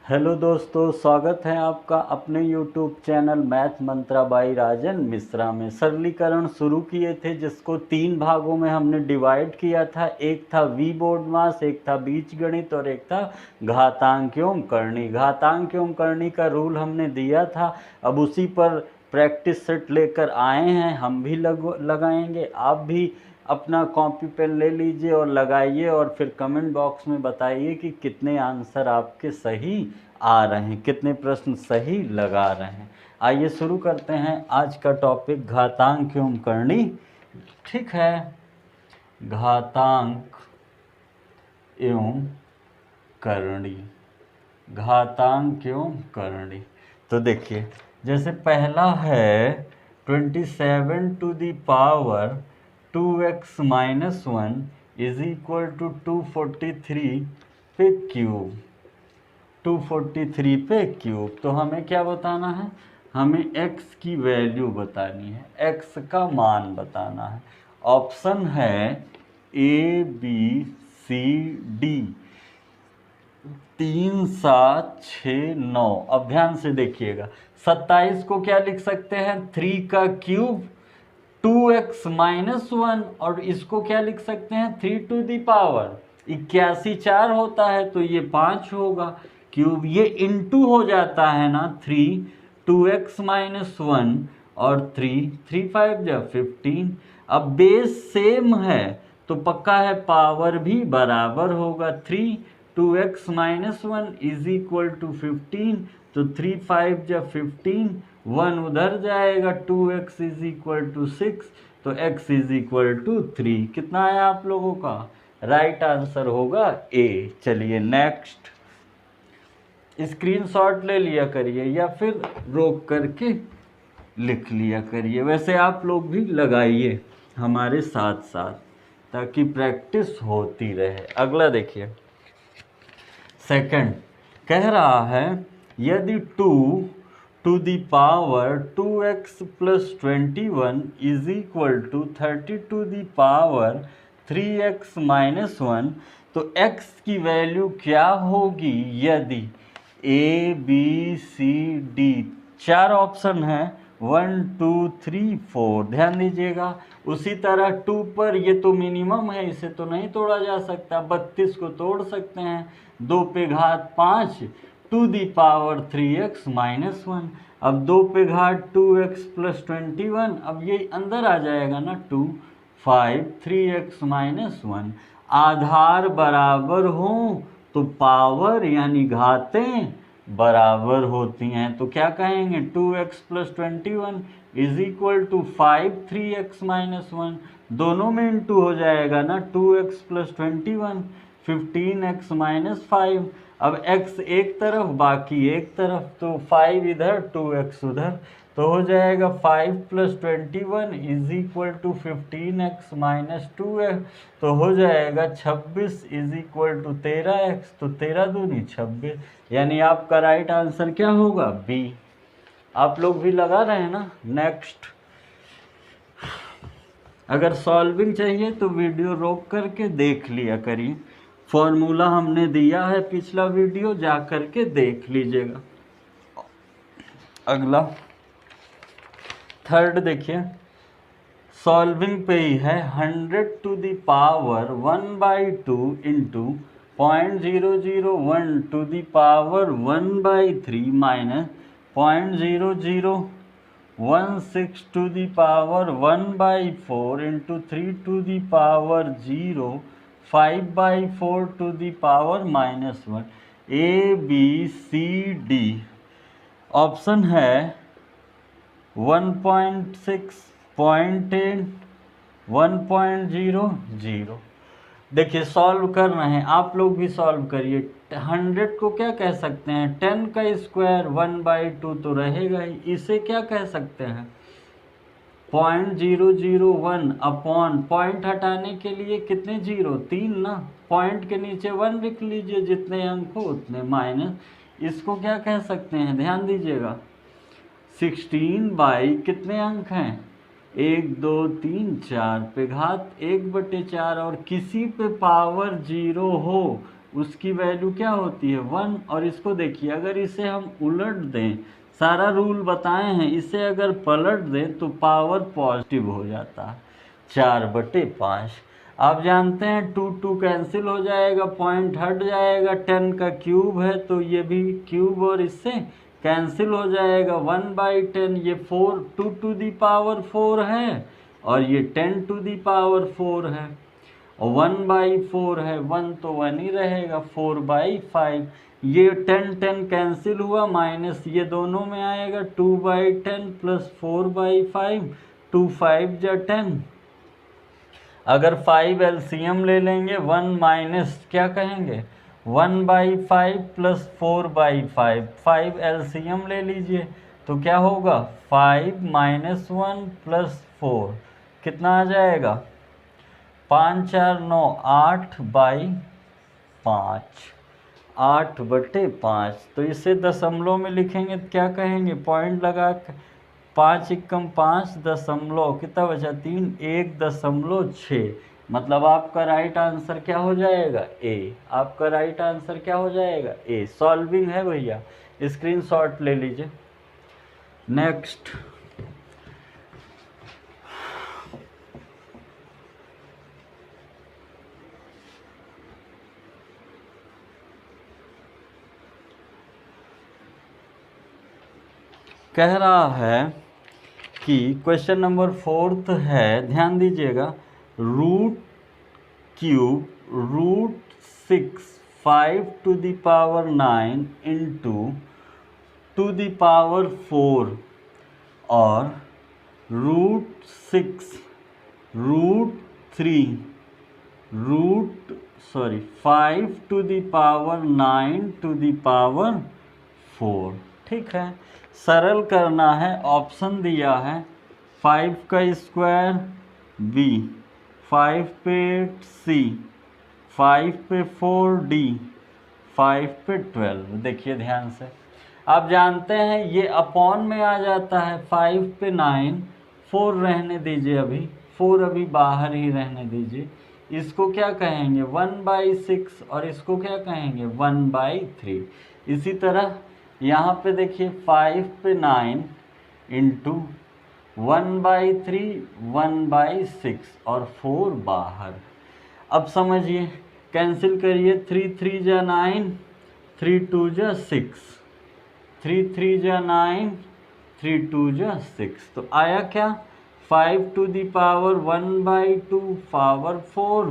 Hello दोस्तों, स्वागत है आपका अपने YouTube channel math Mantra by Rajan Mishra में। सरलीकरण शुरू किए थे जिसको 3 भागों में हमने डिवाइड किया था। एक था वी बोर्ड मास, एक था बीजगणित और एक था घातांक एवं करणी। घातांक एवं करणी का रूल हमने दिया था। अब उसी पर प्रैक्टिस सेट लेकर आए हैं, हम भी लगाएंगे। आप भी अपना कॉपी पेन ले लीजिए और लगाइए और फिर कमेंट बॉक्स में बताइए कि कितने आंसर आपके सही आ रहे हैं, कितने प्रश्न सही लगा रहे हैं। आइए शुरू करते हैं आज का टॉपिक घातांक एवं करणी। ठीक है, घातांक एवं करणी, घातांक एवं करणी। तो देखिए, जैसे पहला है 27 to the power 2x minus 1 is equal to 243 पे क्यूब। 243 पे क्यूब। तो हमें क्या बताना है? हमें x की वैल्यू बतानी है, x का मान बताना है। ऑप्शन है A B C D, 3 7 6 9। अब ध्यान से देखिएगा, 27 को क्या लिख सकते हैं? 3 का क्यूब 2x माइनस 1, और इसको क्या लिख सकते हैं? 3 टू दी पावर 81 4 होता है तो ये 5 होगा। क्यूब ये इनटू हो जाता है ना, 3 2x माइनस 1 और 3 3 5 जा 15। अब बेस सेम है तो पक्का है पावर भी बराबर होगा। 3 2x minus 1 is equal to 15, तो 3 5 जा 15, 1 उधर जाएगा, 2x इज इक्वल टू 6, तो x इज इक्वल टू 3। कितना आया आप लोगों का? राइट आंसर होगा A। चलिए नेक्स्ट, स्क्रीनशॉट ले लिया करिए या फिर रोक करके लिख लिया करिए। वैसे आप लोग भी लगाइए हमारे साथ साथ ताकि प्रैक्टिस होती रहे। अगला देखिए, सेकंड कह रहा है यदि 2 to the power 2x plus 21 is equal to 30 to the power 3x minus 1, तो x की वैल्यू क्या होगी यदि A B C D, 4 option है, 1 2 3 4। ध्यान दीजिएगा। उसी तरह 2 पर ये तो मिनिमम है, इसे तो नहीं तोड़ा जा सकता, 32 को तोड़ सकते हैं। 2 पे घात 5 to the power 3x minus 1। अब 2 पे घात 2x प्लस 21, अब ये अंदर आ जाएगा ना, 2 5 3x माइनस 1। आधार बराबर हो तो पावर यानी घातें बराबर होती हैं। तो क्या कहेंगे? 2x plus 21 is equal to 5 3x minus 1। दोनों में इंटू हो जाएगा ना, 2x प्लस 21 15x माइनस 5। अब x एक तरफ बाकी एक तरफ, तो 5 इधर 2x उधर, तो हो जाएगा 5 plus 21 is equal to 15x minus 2x। तो हो जाएगा 26 इज इक्वल टू 13x, तो 13 दूनी 26। यानी आपका राइट आंसर क्या होगा? बी। आप लोग भी लगा रहे हैं ना। नेक्स्ट, अगर सॉल्विंग चाहिए तो वीडियो रोक करके देख लिया करिए। फॉर्मूला हमने दिया है पिछला वीडियो, जा करके देख लीजिएगा। अगला थर्ड देखिए, सॉल्विंग पे ही है। 100 to the power 1/2 into 0.001 to the power 1/3 minus 0.0016 to the power 1/4 into 3 to the power 0 5/4 to the power minus 1। A B C D। Option है 1.6 0.8 1.00। देखिए सॉल्व कर रहे हैं, आप लोग भी सॉल्व करिए। 100 को क्या कह सकते हैं? 10 का स्क्वायर 1/2 तो रहेगा ही। इसे क्या कह सकते हैं? 0.001 अपॉन, पॉइंट हटाने के लिए कितने जीरो? 3 ना। पॉइंट के नीचे 1 लिख लीजिए, जितने अंक हो उतने, माइनस। इसको क्या कह सकते हैं? ध्यान दीजिएगा, 16 बाई कितने अंक हैं? 1 2 3 4 पे घात 1/4, और किसी पे पावर 0 हो उसकी वैल्यू क्या होती है 1। और इसको देखिए, अगर इसे हम उलट दें, सारा रूल बताए हैं, इसे अगर पलट दें तो पावर पॉजिटिव हो जाता है 4/5। आप जानते हैं 2 कैंसिल हो जाएगा, पॉइंट हट जाएगा, 10 का क्यूब है तो ये भी क्यूब और इससे कैंसिल हो जाएगा। 1/10 ये 4 2 है और ये 10 है और 1/4 है, 1 तो 1 ही रहेगा, 4/5। ये 10 कैंसिल हुआ, माइनस ये दोनों में आएगा 2/10 प्लस 4/5, 2 5 जा 10। अगर 5 एलसीएम ले लेंगे, 1 माइनस क्या कहेंगे 1/5 प्लस 4/5, 5 एलसीएम ले लीजिए तो क्या होगा 5 - 1 प्लस 4 कितना आ जाएगा 5 4 9 8/5, 8/5। तो इसे दशमलव में लिखेंगे तो क्या कहेंगे, पॉइंट लगा के 5 एकम 5 दशमलव कितना बचा 3, 1.6। मतलब आपका राइट आंसर क्या हो जाएगा ए। आपका राइट आंसर क्या हो जाएगा ए। सॉल्विंग है भैया, स्क्रीनशॉट ले लीजिए। नेक्स्ट, कह रहा है कि क्वेश्चन नंबर 4 है, ध्यान दीजिएगा, √6 5⁹ इंटू 2⁴ और √6 √3 5⁹ ठीक है। सरल करना है, ऑप्शन दिया है 5 का स्क्वायर बी, 5 पे 8 सी, 5 पे 4 डी, 5 पे 12। देखिए ध्यान से, आप जानते हैं ये अपॉन में आ जाता है, 5 पे 9, 4 रहने दीजिए, अभी 4 अभी बाहर ही रहने दीजिए। इसको क्या कहेंगे 1/6 और इसको क्या कहेंगे 1/3। इसी तरह यहाँ पे देखिए 5 पे 9 इंटू 1/3 1/6 और 4 बाहर। अब समझिए, कैंसिल करिए, 3 3 जा 9, 3 2 जा 6, 3 3 जा 9, 3 2 जा 6। तो आया क्या 5⁴ 1/2 पावर 4,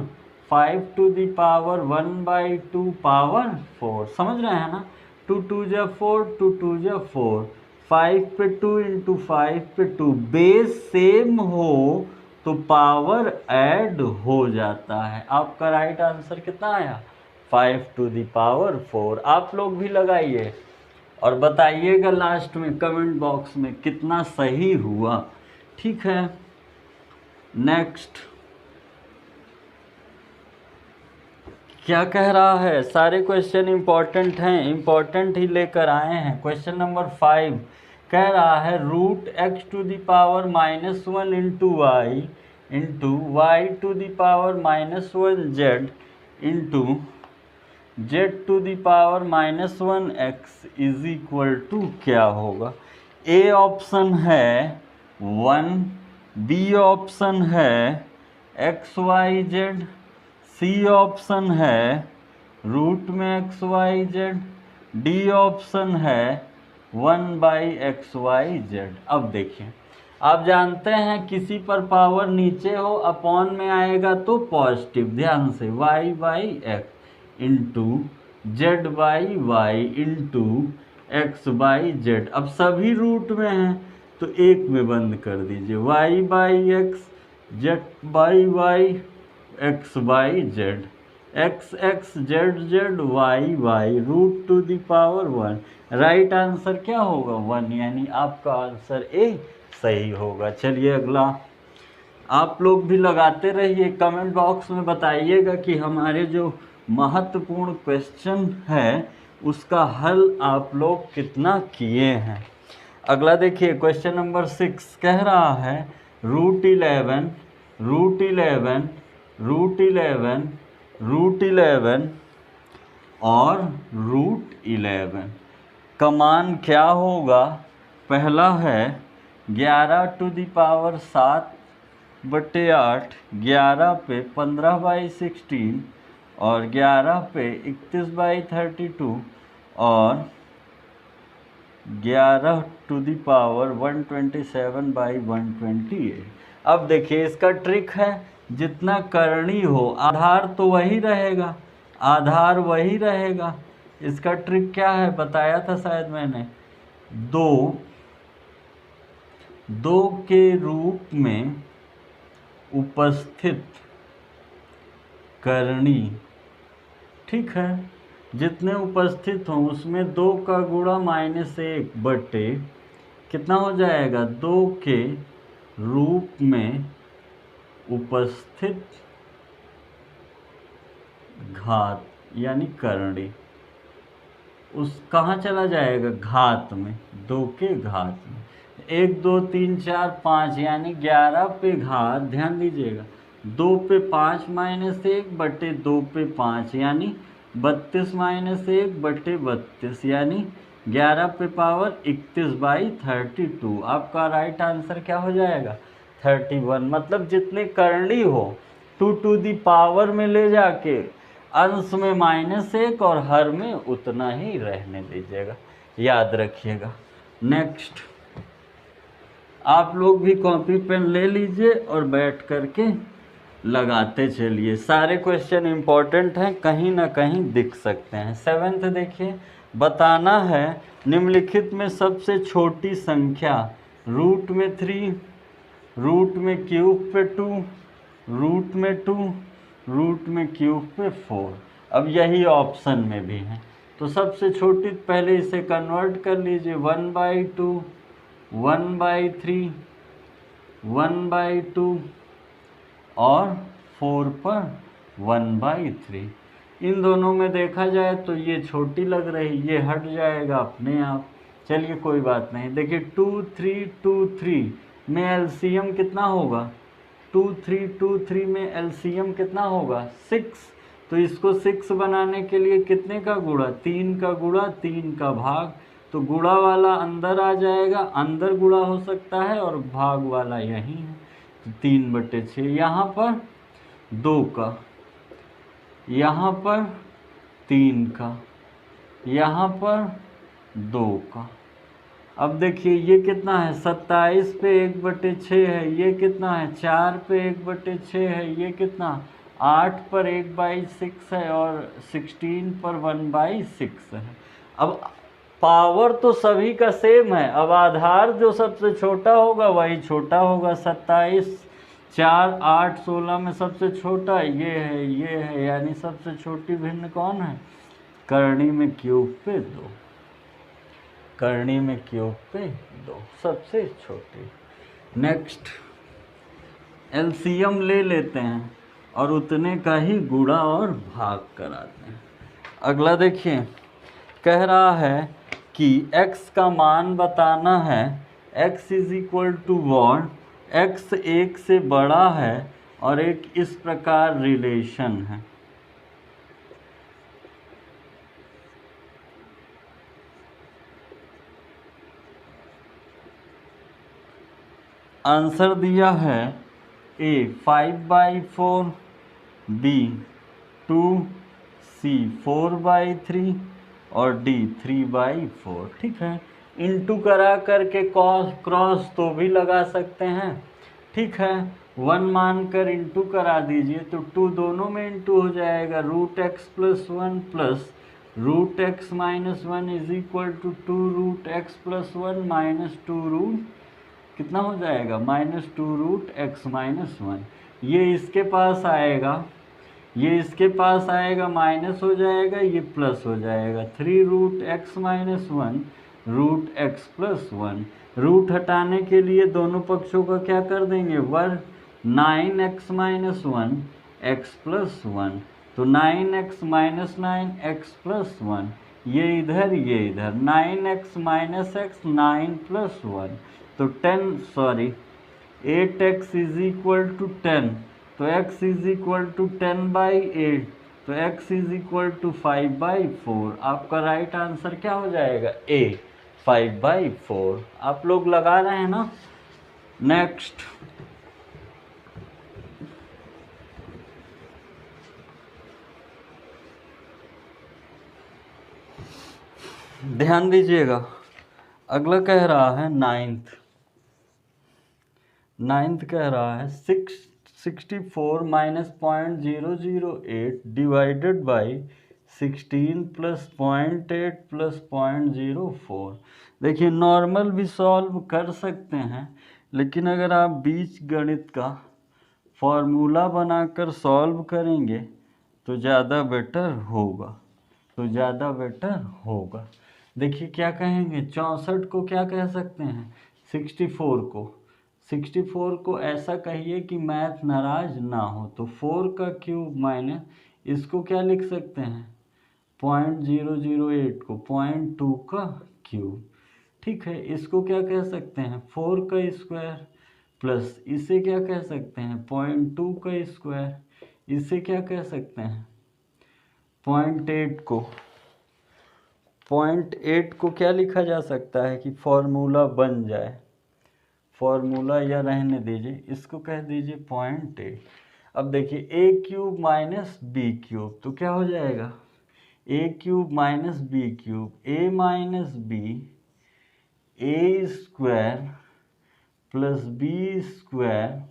5⁴ 1/2 पावर 4। समझ रहे हैं ना, 2 2 जा 4, 2 2 जा 4, 5 पे 2 इंटू 5 पे 2। बेस सेम हो तो पावर ऐड हो जाता है। आपका राइट आंसर कितना आया 5⁴ आप लोग भी लगाइए और बताइएगा लास्ट में कमेंट बॉक्स में कितना सही हुआ, ठीक है। नेक्स्ट, क्या कह रहा है, सारे क्वेश्चन इंपॉर्टेंट हैं, इंपॉर्टेंट ही लेकर आए हैं। क्वेश्चन नंबर 5 कह रहा है √x⁻⁻1 into Y into y⁻⁻1z into z⁻⁻1x is equal to क्या होगा। ए ऑप्शन है 1, बी ऑप्शन है XYZ, सी ऑप्शन है √xyz, डी ऑप्शन है 1/xyz। अब देखिए, आप जानते हैं किसी पर पावर नीचे हो अपॉन में आएगा तो पॉजिटिव। ध्यान से y/x into z/y into x/z। अब सभी रूट में हैं तो एक में बंद कर दीजिए, y/x z/y x/z, x z z y y √1। Right answer क्या होगा 1, यानी आपका आंसर ए सही होगा। चलिए अगला, आप लोग भी लगाते रहिए, कमेंट बॉक्स में बताइएगा कि हमारे जो महत्वपूर्ण क्वेश्चन है उसका हल आप लोग कितना किए हैं। अगला देखिए, क्वेश्चन नंबर 6 कह रहा है √11 √11 √11 √11 और √11 का मान क्या होगा? पहला है 11⁸ 11 पे 15/16 और 11 पे 31/32 और 11⁻127/128। अब देखिए इसका ट्रिक है, जितना करनी हो आधार तो वही रहेगा, आधार वही रहेगा। इसका ट्रिक क्या है बताया था शायद मैंने, दो के रूप में उपस्थित करनी, ठीक है, जितने उपस्थित हों उसमें 2 का गुणा -1 बटे कितना हो जाएगा, 2 के रूप में उपस्थित घात यानी करणी। उस कहाँ चला जाएगा, घात में, 2 के घात में। 1 2 3 4 5 यानी 11 पे घात, ध्यान दीजिएगा, 2 पे 5 -1 बटे 2 पे 5 यानी 32 -1 बटे 32 यानी 11 पे पावर 31/32। आपका राइट आंसर क्या हो जाएगा, 31। मतलब जितने करनी हो 2 टू दी पावर में ले जाके अंश में -1 और हर में उतना ही रहने दीजिएगा, याद रखिएगा। नेक्स्ट, आप लोग भी कॉपी पेन ले लीजिए और बैठ करके लगाते चलिए। सारे क्वेश्चन इम्पोर्टेंट हैं, कहीं ना कहीं दिख सकते हैं। 7th देखिए, बताना है निम्नलिखित में सबसे छोटी संख्या रूट में 3, रूट में क्यूब पे 2, रूट में 2, रूट में क्यूब पे 4। अब यही ऑप्शन में भी है, तो सबसे छोटी पहले इसे कन्वर्ट कर लीजिए, 1/2, 1/3, 1/2 और 4 पर 1/3। इन दोनों में देखा जाए तो ये छोटी लग रही, ये हट जाएगा अपने आप। चलिए कोई बात नहीं। देखिए 2 3 2 3 में एलसीएम कितना होगा, 2 3 2 3 में एलसीएम कितना होगा, 6। तो इसको 6 बनाने के लिए कितने का गुणा, 3 का गुणा 3 का भाग। तो गुणा वाला अंदर आ जाएगा, अंदर गुणा हो सकता है और भाग वाला यहीं है, तो 3/6। यहाँ पर 2 का, यहाँ पर 3 का, यहाँ पर 2 का। अब देखिए ये कितना है, 27 पे 1/6 है, ये कितना है, 4 पे 1/6 है, ये कितना 8 पर 1/6 है और 16 पर 1/6 है। अब पावर तो सभी का सेम है, अब आधार जो सबसे छोटा होगा वही छोटा होगा। 27 4 8 16 में सबसे छोटा ये है, ये है, यानी सबसे छोटी भिन्न कौन है, करनी में क्यूब पे 2, करनी में क्यूब पे 2 सबसे छोटी। नेक्स्ट, एलसीएम ले लेते हैं और उतने का ही गुणा और भाग कराते हैं। अगला देखिए, कह रहा है कि x का मान बताना है, x = what, x 1 से बड़ा है और एक इस प्रकार रिलेशन है। आंसर दिया है A 5/4, B 2, C 4/3 और D 3/4। ठीक है, इंटू करा करके क्रॉस तो भी लगा सकते हैं, ठीक है। 1 मानकर इंटू करा दीजिए तो 2 दोनों में इंटू हो जाएगा, √x + 1 plus √x - 1 = 2√x + 1 minus 2 कितना हो जाएगा, -2√x - 1। ये इसके पास आएगा, ये इसके पास आएगा, माइनस हो जाएगा, ये प्लस हो जाएगा, 3√x - 1 √x + 1। रूट हटाने के लिए दोनों पक्षों का क्या कर देंगे, वर्ग, 9x - 1 x + 1। तो 9x - 9 x + 1, ये इधर 9x - x 9 + 1, तो 8x = 10। तो x = 10/8 तो x इज इक्वल टू 5/4। आपका राइट आंसर क्या हो जाएगा? ए 5/4। आप लोग लगा रहे हैं ना? नेक्स्ट, ध्यान दीजिएगा, अगला कह रहा है नाइन्थ कह रहा है 664 minus 0.008 divided by 16 plus 0.8 plus 0.04। देखिए नॉर्मल भी सॉल्व कर सकते हैं, लेकिन अगर आप बीज गणित का फॉर्मूला बनाकर सॉल्व करेंगे तो ज़्यादा बेटर होगा। देखिए क्या कहेंगे, 64 को क्या कह सकते हैं? 64 को ऐसा कहिए कि मैथ नाराज ना हो, तो 4 का क्यूब माइनस इसको क्या लिख सकते हैं? 0.008 को 0.2 का क्यूब। ठीक है, इसको क्या कह सकते हैं? 4 का स्क्वायर प्लस इसे क्या कह सकते हैं? 0.2 का स्क्वायर। इसे क्या कह सकते हैं? 0.8 को क्या लिखा जा सकता है कि फॉर्मूला बन जाए? फॉर्मूला या रहने दीजिए, इसको कह दीजिए 0.8। अब देखिए A cube minus B cube, तो क्या हो जाएगा? A cube minus B cube, A minus B A square plus B square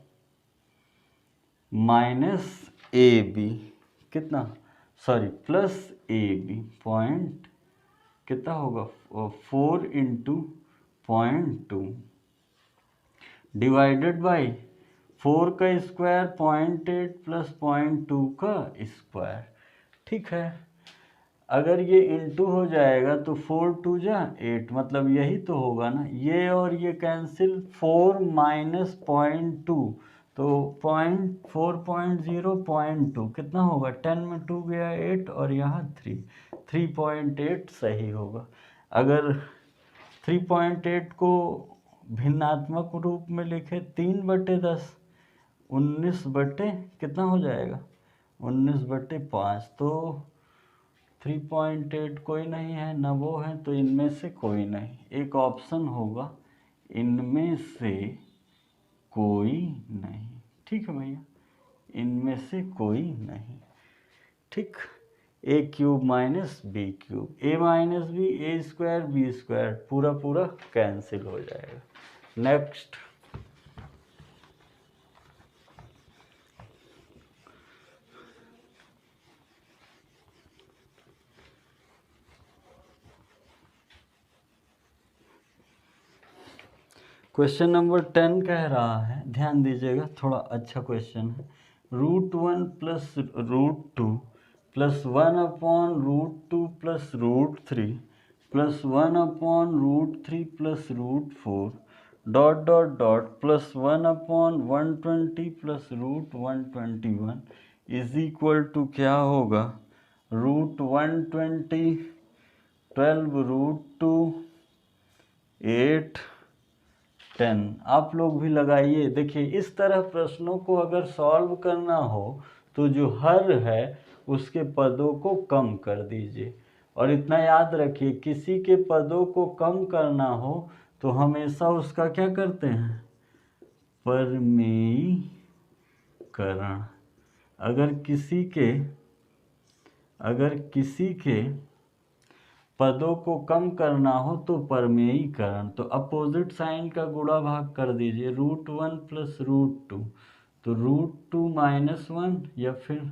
minus A B, कितना? Sorry plus A B, point कितना होगा? 4 इंटू 0.2 डिवाइडेड बाई 4 का स्क्वायर 0.8 प्लस 0.2 का square. ठीक है, अगर ये इंटू हो जाएगा तो 4 2 जा 8, मतलब यही तो होगा ना। ये और ये कैंसिल, 4 माइनस 0.2 तो 4.0.2 कितना होगा? 10 में 2 गया 8 और यहाँ 3.8 सही होगा। अगर 3.8 को भिन्नात्मक रूप में लिखे 3/10, 19 बटे कितना हो जाएगा? 19/5। तो 3.8 कोई नहीं है, न वो है, तो इनमें से कोई नहीं। एक ऑप्शन होगा इनमें से कोई नहीं। ठीक है भैया, इनमें से कोई नहीं। ठीक, ए cube minus B cube, A minus B, A square B square, पूरा कैंसिल हो जाएगा। नेक्स्ट, क्वेश्चन नंबर 10 कह रहा है, ध्यान दीजिएगा, थोड़ा अच्छा क्वेश्चन है। √1 plus √2 plus 1/√2 plus √3 plus 1/√3 plus √4 dot dot dot plus 1/120 plus √121 is equal to क्या होगा? √120, 12√2, 8, 10। आप लोग भी लगाइए। देखिए इस तरह प्रश्नों को अगर सॉल्व करना हो तो जो हर है उसके पदों को कम कर दीजिए। और इतना याद रखिए, किसी के पदों को कम करना हो तो हमेशा उसका क्या करते हैं? परमेयीकरण। अगर किसी के पदों को कम करना हो तो परमेयीकरण। तो अपोजिट साइन का गुणा भाग कर दीजिए, √1 प्लस √2, तो √2 माइनस 1 या फिर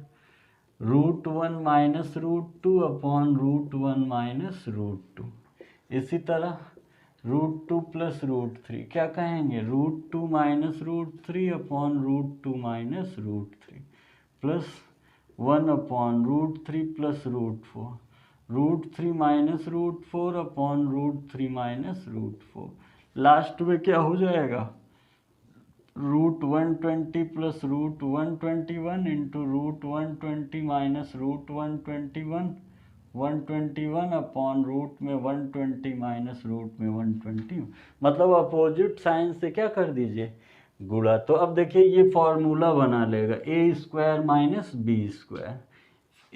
√1 माइनस √2 अपॉन √1 माइनस √2। इसी तरह √2 प्लस √3 क्या कहेंगे? √2 minus √3 upon √2 minus √3 plus 1 upon √3 plus √4, √3 minus √4 upon √3 minus √4। Last में क्या हो जाएगा? √120 plus √121 into √120 minus √121, 121 upon root में 120 माइनस रूट में 120, मतलब अपोजिट साइन से क्या कर दीजिए? गुणा। तो अब देखिए ये फॉर्मूला बना लेगा, ए स्क्वायर माइनस बी स्क्वायर।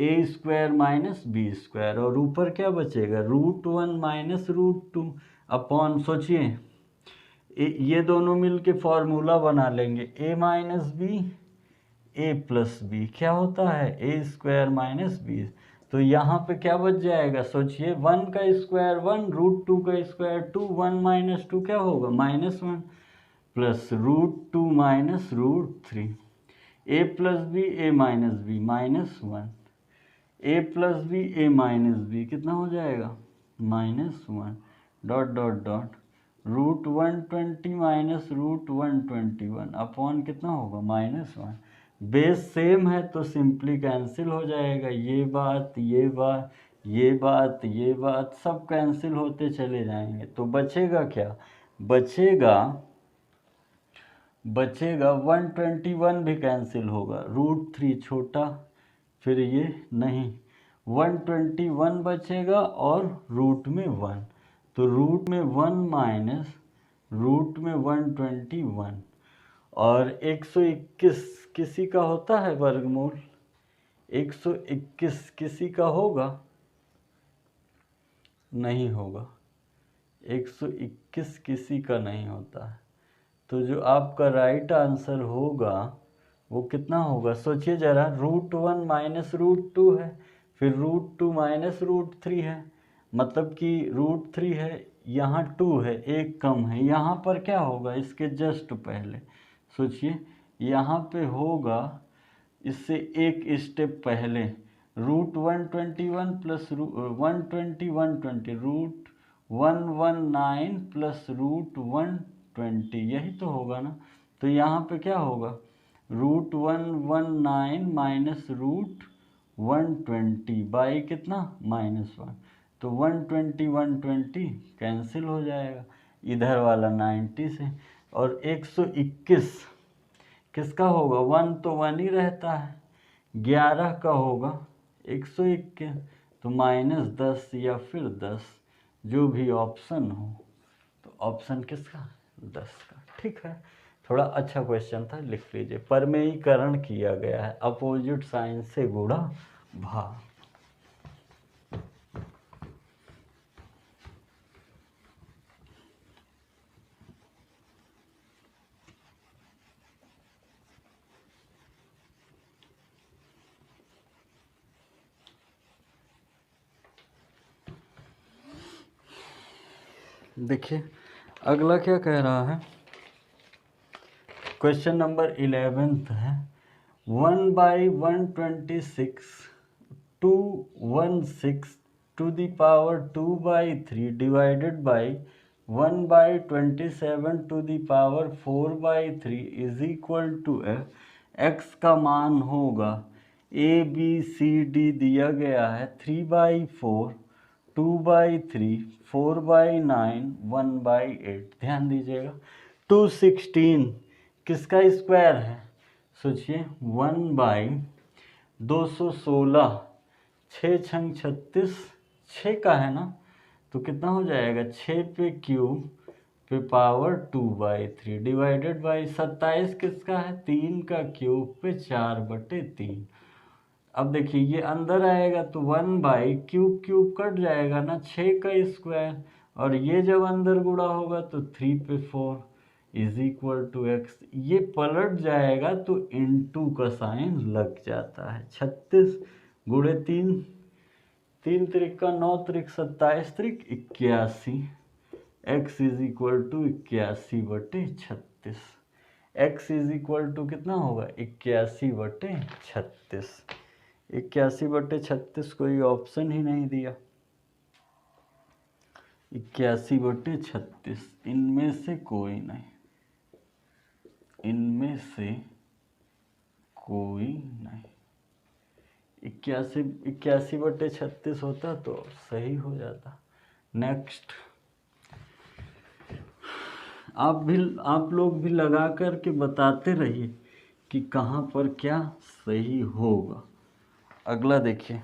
ए स्क्वायर माइनस बी स्क्वायर, और ऊपर क्या बचेगा √1 माइनस √2 अपॉन, सोचिए ये दोनों मिलके फॉर्मूला बना लेंगे ए माइनस बी ए प्लस बी, क्या होता है ए स्क्वायर माइनस बी। तो यहाँ पे क्या बच जाएगा, सोचिए 1 का स्क्वायर 1, √2 का स्क्वायर 2, 1 माइनस 2 क्या होगा -1 प्लस √2 माइनस √3, ए प्लस बी ए माइनस बी -1, ए प्लस बी ए माइनस बी कितना हो जाएगा -1 dot dot dot √120 minus √121 upon कितना होगा -1। बेस सेम है तो सिंपली कैंसिल हो जाएगा, ये बात ये बात ये बात ये बात सब कैंसिल होते चले जाएंगे। तो बचेगा क्या, बचेगा 121 भी कैंसिल होगा, √3 छोटा, फिर ये नहीं 121 बचेगा और रूट में 1, तो रूट में 1 माइनस रूट में 121, और 121 किसी का होता है वर्गमूल, 121 किसी का होगा नहीं होगा, 121 किसी का नहीं होता है। तो जो आपका राइट आंसर होगा वो कितना होगा, सोचिए ज़रा, √1 माइनस √2 है, फिर √2 माइनस √3 है, मतलब कि √3 है, यहाँ 2 है, एक कम है, यहाँ पर क्या होगा इसके जस्ट पहले, सोचिए यहाँ पे होगा इससे एक स्टेप पहले √121 प्लस 120 √119 प्लस √120, यही तो होगा ना। तो यहाँ पे क्या होगा √119 माइनस √120 बाई कितना -1, तो 120 कैंसिल हो जाएगा, इधर वाला 90 से, और 121 किसका होगा, 1 तो 1 ही रहता है, 11 का होगा 121, तो -10 या फिर 10, जो भी ऑप्शन हो, तो ऑप्शन किसका 10 का, ठीक है। थोड़ा अच्छा क्वेश्चन था, लिख लीजिए। परमेयीकरण किया गया है, अपोजिट साइन से गुणा भाग। देखिए अगला क्या कह रहा है, क्वेश्चन नंबर 11 है, 1/126 216 to the power 2/3 divided by 1/27 to the power 4/3 is equal to x का मान होगा ABCD दिया गया है 3/4 2/3 4/9 1/8। ध्यान दीजिएगा 216 किसका स्क्वायर है, सोचिए 1/216, 6 छंग 36, 6 का है ना, तो कितना हो जाएगा 6 पे क्यूब पे पावर 2/3 डिवाइडेड बाई 27 किसका है 3 का क्यूब पे 4/3। अब देखिए ये अंदर आएगा तो 1/क्यूब क्यूब कट जाएगा ना, 6 का स्क्वायर, और ये जब अंदर गुणा होगा तो 3 पे 4 इज इक्वल टू x, ये पलट जाएगा तो इनटू का साइन लग जाता है। 36 गुणे 3, 3 त्रिक 9 त्रिक 27 त्रिक 81, x is equal to 81/36, x is equal to कितना होगा 81/36, 81/36 कोई ऑप्शन ही नहीं दिया, 81/36 इनमें से कोई नहीं, इनमें से कोई नहीं, 81/36 होता तो सही हो जाता। नेक्स्ट, आप लोग भी लगा कर के बताते रहिए कि कहाँ पर क्या सही होगा। अगला देखिए,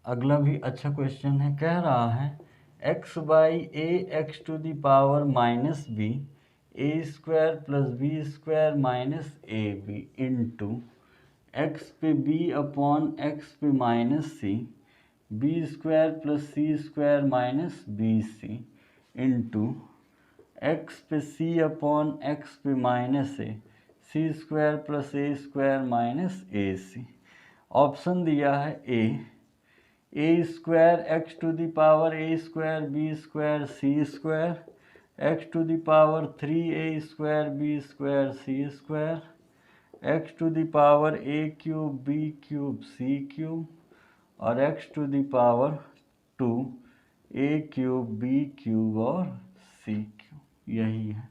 अगला भी अच्छा क्वेश्चन है, कह रहा है x/a x to the power -b a² + b² - ab into X पे बी अपॉन एक्स पे minus C, B square plus C square minus B C into X पे सी अपॉन एक्स पे minus A, C square plus A square minus A C. Option दिया है A square X to the power A square B square C square, X to the power 3a square B square C square, X to the power A cube B cube C cube, और X to the power 2a cube B cube और C cube, यही है।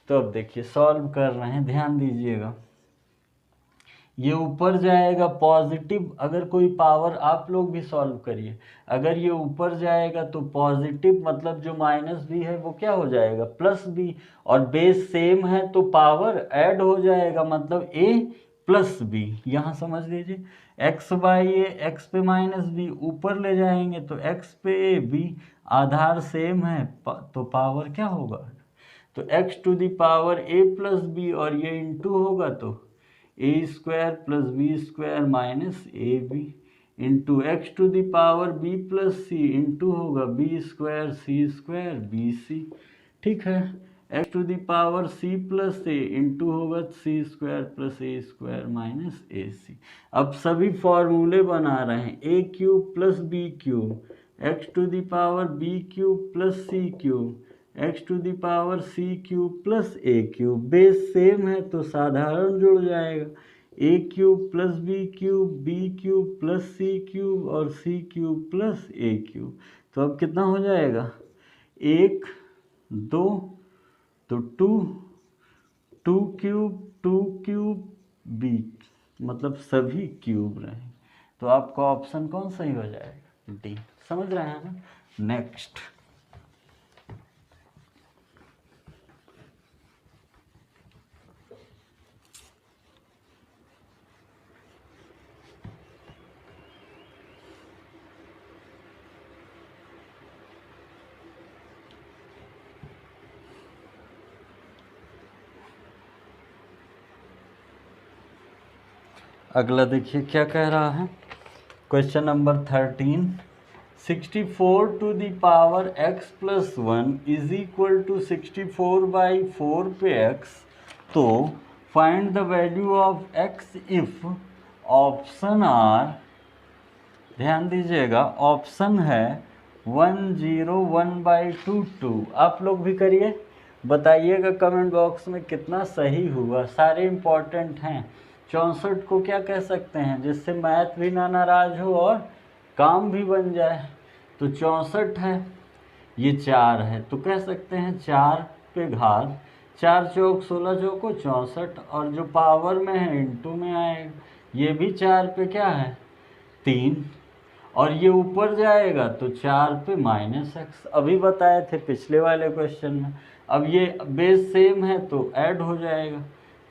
तो अब देखिए solve कर रहे हैं, ध्यान दीजिएगा। ये ऊपर जाएगा पॉजिटिव, अगर कोई पावर, आप लोग भी सॉल्व करिए, अगर ये ऊपर जाएगा तो पॉजिटिव, मतलब जो माइनस बी है वो क्या हो जाएगा प्लस बी, और बेस सेम है तो पावर ऐड हो जाएगा, मतलब ए प्लस बी। यहाँ समझ लीजिए एक्स बाई ए, एक्स पे माइनस बी, ऊपर ले जाएंगे तो एक्स पे ए बी, आधार सेम है तो पावर क्या होगा, तो X to the power A plus B, और ये इंटू होगा तो A square plus B square minus A B into X to the power B plus C into होगा B square C square B C. ठीक है, X to the power C plus A into होगा C square plus A square minus A C. अब सभी फॉर्मूले बना रहे हैं, A cube plus B cube, X to the power B cube plus C cube, X to the power C cube plus A cube, base same है तो साधारण जुड़ जाएगा, A cube plus B cube plus C cube और C cube plus A cube. तो अब कितना हो जाएगा, 1 2 तो 2 क्यूब बी, मतलब सभी क्यूब रहे। तो आपका ऑप्शन कौन सही हो जाएगा, डी। समझ रहे हैं ना। नेक्स्ट, अगला देखिए क्या कह रहा है, question number 13, 64 to the power x plus 1 is equal to 64/4 पे x, तो find the value of x if option are, ध्यान दीजिएगा ऑप्शन है 101/2। आप लोग भी करिए, बताइएगा कमेंट बॉक्स में कितना सही हुआ, सारे इम्पोर्टेंट हैं। 64 को क्या कह सकते हैं, जिससे मैथ भी ना नाराज हो और काम भी बन जाए। तो 64 है, ये 4 है तो कह सकते हैं 4 पे घात, 4 चौक 16 चौको 64, और जो पावर में है इंटू में आएगा। ये भी 4 पे क्या है 3, और ये ऊपर जाएगा तो 4 पे माइनस एक्स, अभी बताए थे पिछले वाले क्वेश्चन में। अब ये बेस सेम है तो ऐड हो जाएगा,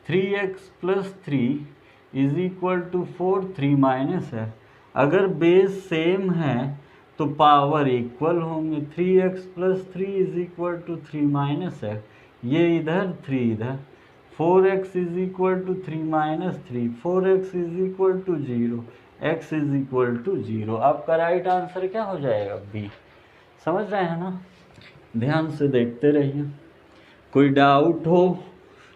3x plus 3 is equal to 4, 3 minus है। अगर बेस सेम है तो पावर इक्वल होंगे, 3x plus 3 is equal to 3 minus है, ये इधर 3 इधर, 4x is equal to 3 minus 3, 4x is equal to 0, x is equal to 0। आपका राइट आंसर क्या हो जाएगा, बी। समझ रहे हैं ना, ध्यान से देखते रहिए। कोई डाउट हो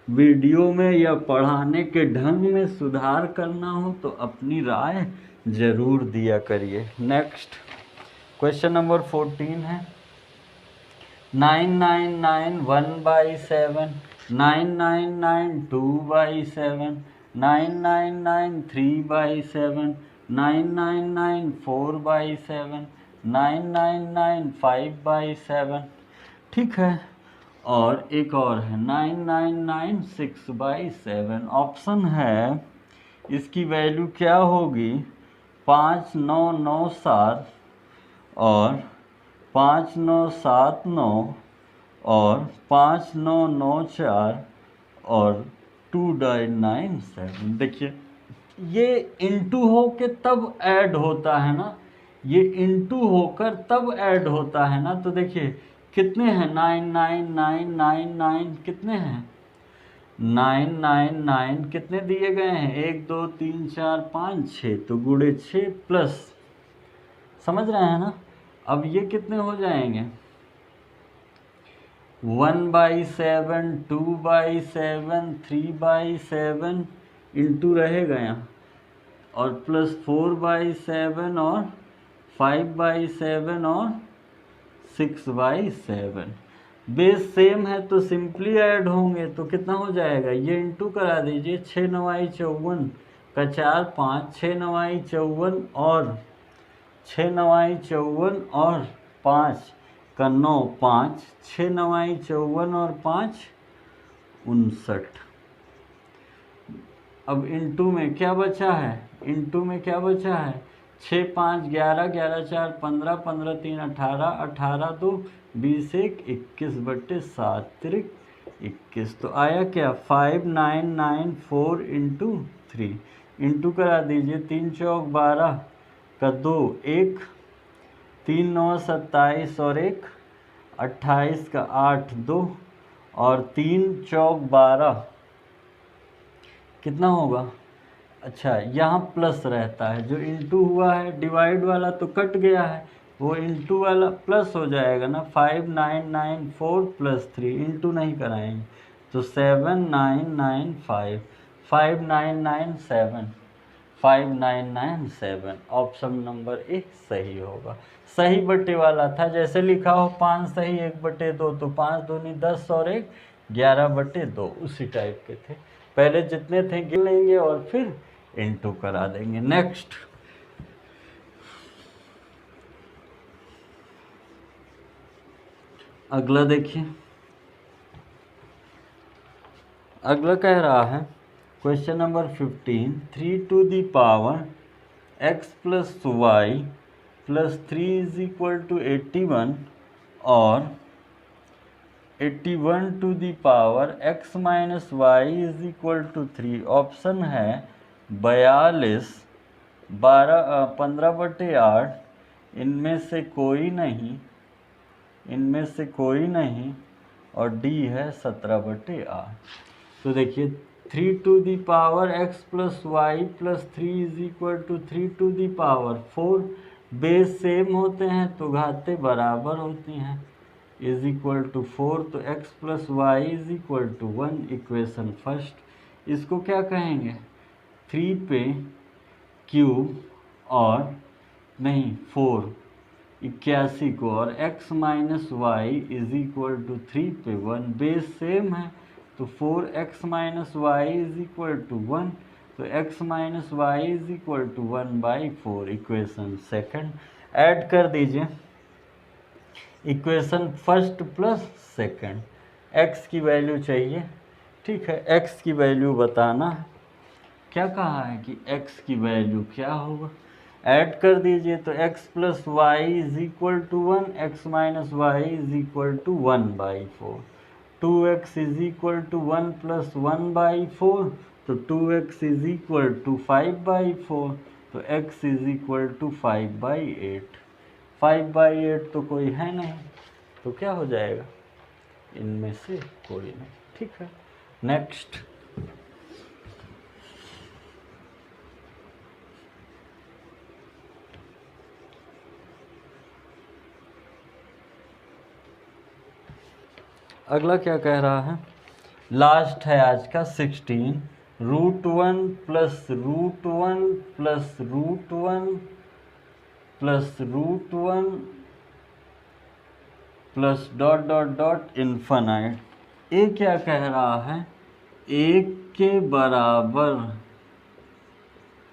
वीडियो में या पढ़ाने के ढंग में सुधार करना हो तो अपनी राय ज़रूर दिया करिए। नेक्स्ट, क्वेश्चन नंबर 14 है, 999 1/7, 999 2/7, 999 3/7, 999 4/7, 999 5/7। ठीक है, और एक और है 999 6/7। ऑप्शन है इसकी वैल्यू क्या होगी, 5997 और 5979 और 5994 और 297। देखिए ये इंटू हो के तब ऐड होता है ना, ये इंटू होकर तब ऐड होता है ना। तो देखिए कितने हैं, 9999 कितने हैं, 999 कितने दिए गए हैं, 1 2 3 4 5 6, तो गुणे 6 प्लस, समझ रहे हैं ना। अब ये कितने हो जाएंगे, 1/7, 2/7, 3/7 इंटू रहेगा यहाँ, और प्लस 4/7 और 5/7 और 6/7। बेस सेम है तो सिंपली ऐड होंगे, तो कितना हो जाएगा, ये इंटू करा दीजिए, 6 9 54 का 4 5, 6 9 54 और 6 9 54 और 5 का 9 5, 6 9 54 और 5 59। अब इंटू में क्या बचा है, इंटू में क्या बचा है, 6 5 11, 11 4 15, 15 3 18, 18 2 20 1 21/7 तिरिक 21। तो आया क्या, 5994 इंटू 3, इंटू करा दीजिए, 3 चौक 12 का 2 1, 3 9 27 और 1 28 का 8 2, और 3 चौक 12 कितना होगा, अच्छा यहाँ प्लस रहता है, जो इंटू हुआ है डिवाइड वाला तो कट गया है, वो इंटू वाला प्लस हो जाएगा ना, 5994 प्लस 3 इंटू नहीं कराएंगे, तो 7995, 5997, 5997 ऑप्शन नंबर ए सही होगा। सही बटे वाला था, जैसे लिखा हो 5 सही 1/2, तो 5 दूनी 10 और 1 11/2, उसी टाइप के थे। पहले जितने थे गिन लेंगे और फिर इनटू करा देंगे। नेक्स्ट, अगला देखिए, अगला कह रहा है question number 15, 3 to the power x plus Y plus 3 is equal to 81 और 81 to the power x minus Y is equal to 3। Option है 42, 15/8, इनमें से कोई नहीं, इनमें से कोई नहीं, और डी है 17/8। तो देखिए 3 to the power x plus Y plus 3 is equal to 3 to the power 4, base same होते हैं तो घातें बराबर होती हैं, इज इक्वल टू 4, तो x plus Y is equal to 1, equation first. इसको क्या कहेंगे, 3 पे q और नहीं 4 81 को, और x minus Y is equal to 3 पे 1, बेस सेम है तो 4x minus Y is equal to 1, तो x minus Y is equal to 1/4, equation second. Add कर दीजिए equation first plus second, x की वैल्यू चाहिए, ठीक है, x की वैल्यू बताना है। क्या कहा है कि x की वैल्यू क्या होगा, ऐड कर दीजिए, तो x plus Y is equal to 1, x minus Y is equal to 1/4, 2x is equal to 1 plus 1/4, तो 2x इज इक्वल टू 5/4, तो x इज इक्वल टू 5/8, 5/8 तो कोई है नहीं, तो क्या हो जाएगा, इनमें से कोई नहीं, ठीक है। नेक्स्ट, अगला क्या कह रहा है, लास्ट है आज का 16, √1 plus √1 plus √1 plus √1 plus dot dot dot infinite. ए क्या कह रहा है, 1 के बराबर,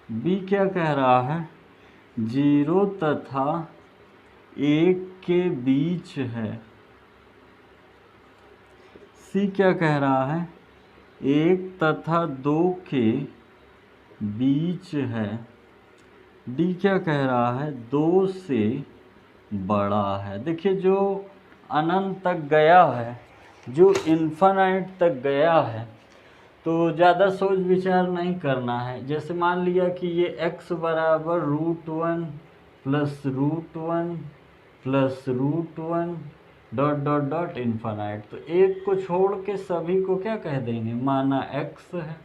बी क्या कह रहा है, 0 तथा 1 के बीच है, सी क्या कह रहा है, 1 तथा 2 के बीच है, डी क्या कह रहा है, 2 से बड़ा है। देखिए जो अनंत तक गया है, जो इन्फानाइट तक गया है, तो ज़्यादा सोच विचार नहीं करना है। जैसे मान लिया कि ये x बराबर √1 plus √1 plus √1 dot dot dot infinite. तो एक को छोड़ के सभी को क्या कह देंगे, माना x है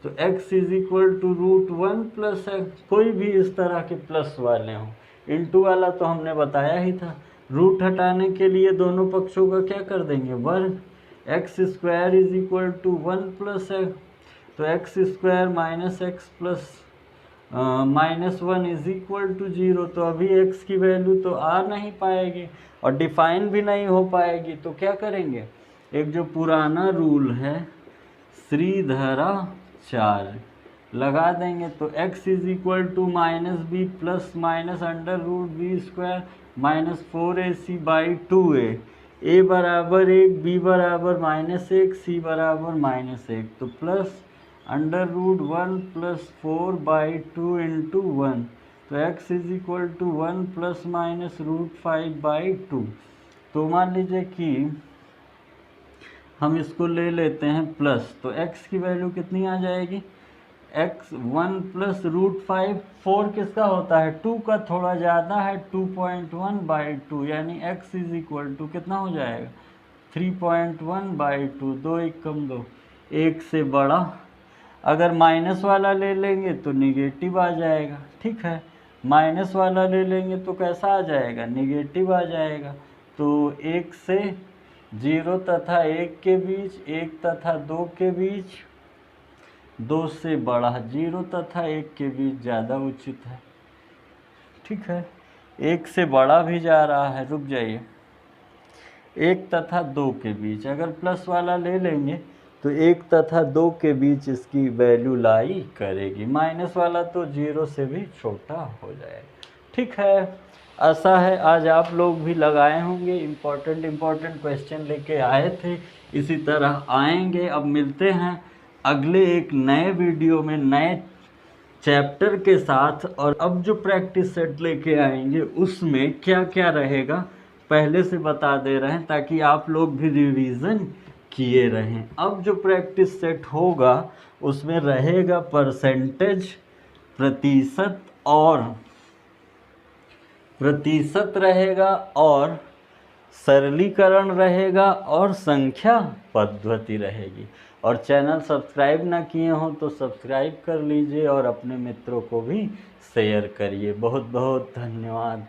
तो x is equal to √1 plus X, कोई भी इस तरह के प्लस वाले हों। इंटू वाला तो हमने बताया ही था। रूट हटाने के लिए दोनों पक्षों का क्या कर देंगे, वर्ग। X square is equal to 1 plus X, तो X square minus X plus -1 is equal to 0। तो अभी x की वैल्यू तो आ नहीं पाएगी और डिफाइन भी नहीं हो पाएगी, तो क्या करेंगे, एक जो पुराना रूल है श्रीधराचार्य लगा देंगे। तो x is equal to -b plus minus √b² -4ac/2a, a बराबर 1, b बराबर -1, c बराबर -1, तो प्लस √1 प्लस 4/2 इंटू 1, तो x is equal to 1 plus minus √5/2। तो मान लीजिए कि हम इसको ले लेते हैं प्लस, तो x की वैल्यू कितनी आ जाएगी, x 1 प्लस √5, 4 किसका होता है, 2 का थोड़ा ज़्यादा है, 2.1/2, यानी x इज इक्वल टू कितना हो जाएगा, 3.1/2, 2 1 कम 2, 1 से बड़ा। अगर माइनस वाला ले लेंगे तो निगेटिव आ जाएगा, ठीक है, माइनस वाला ले लेंगे तो कैसा आ जाएगा, निगेटिव आ जाएगा। तो 1 से 0 तथा 1 के बीच, 1 तथा 2 के बीच, 2 से बड़ा, 0 तथा 1 के बीच ज़्यादा उचित है, ठीक है। 1 से बड़ा भी जा रहा है, रुक जाइए, 1 तथा 2 के बीच अगर प्लस वाला ले लेंगे तो 1 तथा 2 के बीच इसकी वैल्यू लाई करेगी, माइनस वाला तो 0 से भी छोटा हो जाएगा, ठीक है। ऐसा है, आज आप लोग भी लगाए होंगे, इम्पोर्टेंट क्वेश्चन लेके आए थे, इसी तरह आएंगे। अब मिलते हैं अगले एक नए वीडियो में नए चैप्टर के साथ, और अब जो प्रैक्टिस सेट लेके आएंगे उसमें क्या क्या रहेगा पहले से बता दे रहे हैं, ताकि आप लोग भी रिवीजन किए रहें। अब जो प्रैक्टिस सेट होगा उसमें रहेगा परसेंटेज, प्रतिशत रहेगा, और सरलीकरण रहेगा, और संख्या पद्धति रहेगी। और चैनल सब्सक्राइब ना किए हों तो सब्सक्राइब कर लीजिए और अपने मित्रों को भी शेयर करिए। बहुत बहुत धन्यवाद।